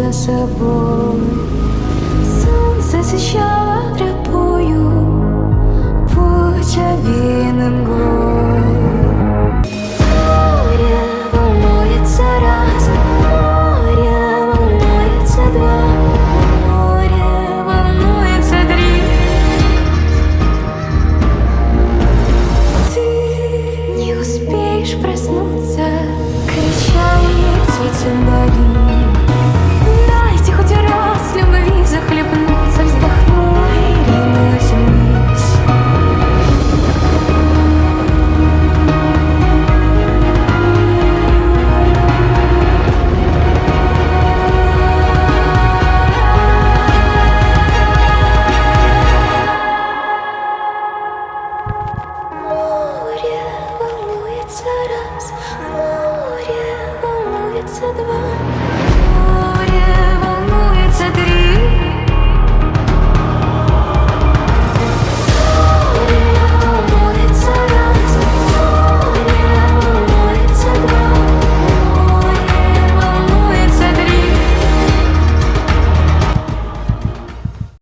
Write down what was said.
за собой. Солнце освещало тропою путь овеянным мглой. Море волнуется раз, море волнуется два, море волнуется три. Ты не успеешь проснуться, кричали птицы вдали. Дайте хоть раз любви захлебнуться, вздохнула и ринулась вниз. Море волнуется раз, море волнуется два.